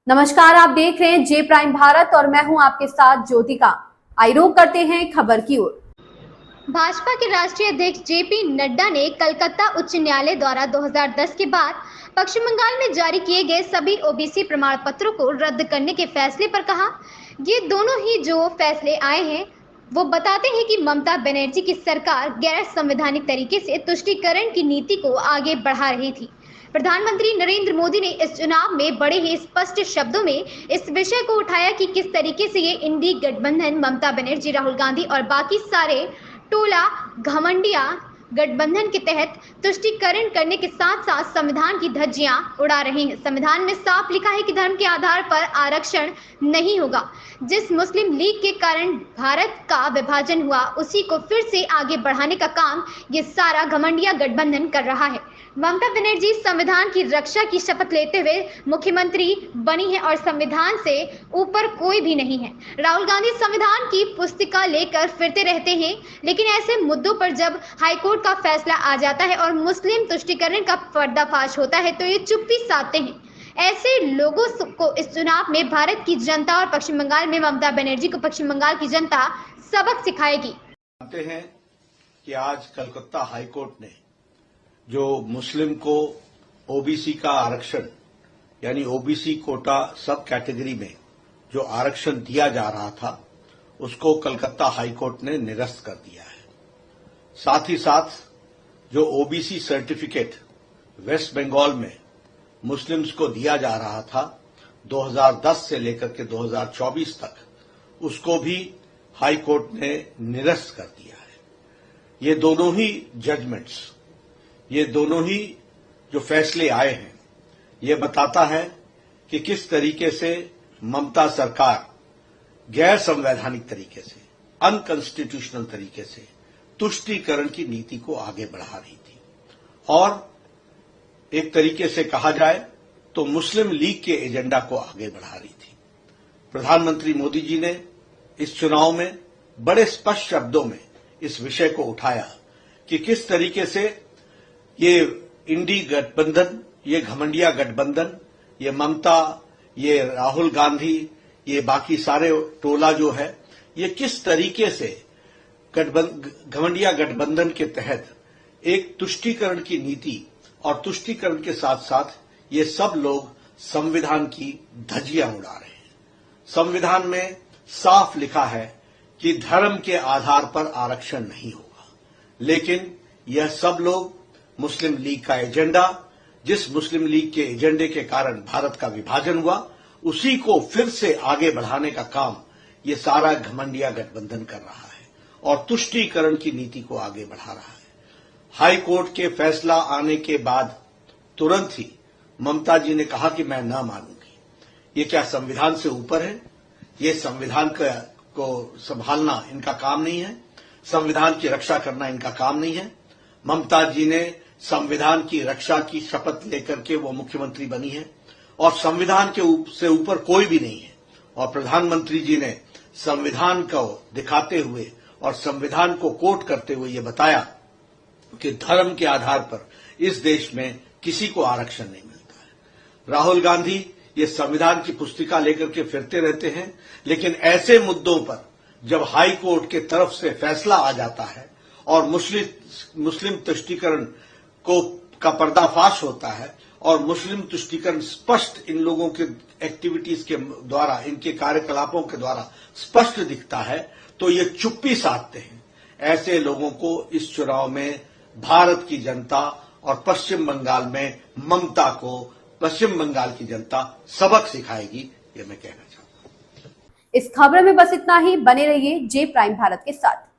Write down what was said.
नमस्कार, आप देख रहे हैं जे प्राइम भारत और मैं हूं आपके साथ ज्योतिका। आइए रुक करते हैं खबर की ओर। भाजपा के राष्ट्रीय अध्यक्ष जेपी नड्डा ने कलकत्ता उच्च न्यायालय द्वारा 2010 के बाद पश्चिम बंगाल में जारी किए गए सभी ओबीसी प्रमाण पत्रों को रद्द करने के फैसले पर कहा, ये दोनों ही जो फैसले आए हैं वो बताते हैं कि ममता बनर्जी की सरकार गैर संवैधानिक तरीके से तुष्टीकरण की नीति को आगे बढ़ा रही थी। प्रधानमंत्री नरेंद्र मोदी ने इस चुनाव में बड़े ही स्पष्ट शब्दों में इस विषय को उठाया कि किस तरीके से ये इंडी गठबंधन ममता बनर्जी, राहुल गांधी और बाकी सारे टोला घमंडिया गठबंधन के तहत तुष्टीकरण करने के साथ साथ संविधान की धज्जियां उड़ा रहे हैं। संविधान में साफ लिखा है कि धर्म के आधार पर आरक्षण नहीं होगा। जिस मुस्लिम लीग के कारण भारत का विभाजन हुआ उसी को फिर से आगे बढ़ाने का काम ये सारा घमंडिया गठबंधन कर रहा है। ममता बनर्जी संविधान की रक्षा की शपथ लेते हुए मुख्यमंत्री बनी है और संविधान से ऊपर कोई भी नहीं है। राहुल गांधी संविधान की पुस्तिका लेकर फिरते रहते हैं, लेकिन ऐसे मुद्दों पर जब हाईकोर्ट का फैसला आ जाता है और मुस्लिम तुष्टीकरण का पर्दाफाश होता है तो ये चुप्पी साधते हैं। ऐसे लोगों को इस चुनाव में भारत की जनता और पश्चिम बंगाल में ममता बनर्जी को पश्चिम बंगाल की जनता सबक सिखाएगी। जानते हैं कि आज कलकत्ता हाईकोर्ट ने जो मुस्लिम को ओबीसी का आरक्षण यानी ओबीसी कोटा सब कैटेगरी में जो आरक्षण दिया जा रहा था उसको कलकत्ता हाईकोर्ट ने निरस्त कर दिया है। साथ ही साथ जो ओबीसी सर्टिफिकेट वेस्ट बंगाल में मुस्लिम्स को दिया जा रहा था 2010 से लेकर के 2024 तक, उसको भी हाईकोर्ट ने निरस्त कर दिया है। ये दोनों ही जजमेंट्स, ये दोनों ही जो फैसले आए हैं, ये बताता है कि किस तरीके से ममता सरकार गैर संवैधानिक तरीके से, अनकॉन्स्टिट्यूशनल तरीके से तुष्टीकरण की नीति को आगे बढ़ा रही थी और एक तरीके से कहा जाए तो मुस्लिम लीग के एजेंडा को आगे बढ़ा रही थी। प्रधानमंत्री मोदी जी ने इस चुनाव में बड़े स्पष्ट शब्दों में इस विषय को उठाया कि किस तरीके से ये इंडी गठबंधन, ये घमंडिया गठबंधन, ये ममता, ये राहुल गांधी, ये बाकी सारे टोला जो है, ये किस तरीके से घमंडिया गठबंधन के तहत एक तुष्टीकरण की नीति और तुष्टीकरण के साथ साथ ये सब लोग संविधान की धज्जियां उड़ा रहे हैं। संविधान में साफ लिखा है कि धर्म के आधार पर आरक्षण नहीं होगा, लेकिन यह सब लोग मुस्लिम लीग का एजेंडा, जिस मुस्लिम लीग के एजेंडे के कारण भारत का विभाजन हुआ, उसी को फिर से आगे बढ़ाने का काम ये सारा घमंडिया गठबंधन कर रहा है और तुष्टीकरण की नीति को आगे बढ़ा रहा है। हाई कोर्ट के फैसला आने के बाद तुरंत ही ममता जी ने कहा कि मैं न मानूंगी। ये क्या संविधान से ऊपर है? ये संविधान को संभालना इनका काम नहीं है, संविधान की रक्षा करना इनका काम नहीं है। ममता जी ने संविधान की रक्षा की शपथ लेकर के वो मुख्यमंत्री बनी है और संविधान के से ऊपर कोई भी नहीं है। और प्रधानमंत्री जी ने संविधान को दिखाते हुए और संविधान को कोट करते हुए ये बताया कि धर्म के आधार पर इस देश में किसी को आरक्षण नहीं मिलता है। राहुल गांधी ये संविधान की पुस्तिका लेकर के फिरते रहते हैं, लेकिन ऐसे मुद्दों पर जब हाई कोर्ट के तरफ से फैसला आ जाता है और मुस्लिम तुष्टीकरण का पर्दाफाश होता है और मुस्लिम तुष्टीकरण स्पष्ट इन लोगों के एक्टिविटीज के द्वारा, इनके कार्यकलापों के द्वारा स्पष्ट दिखता है, तो ये चुप्पी साधते हैं। ऐसे लोगों को इस चुनाव में भारत की जनता और पश्चिम बंगाल में ममता को पश्चिम बंगाल की जनता सबक सिखाएगी, ये मैं कहना चाहता हूं। इस खबर में बस इतना ही। बने रहिए जे प्राइम भारत के साथ।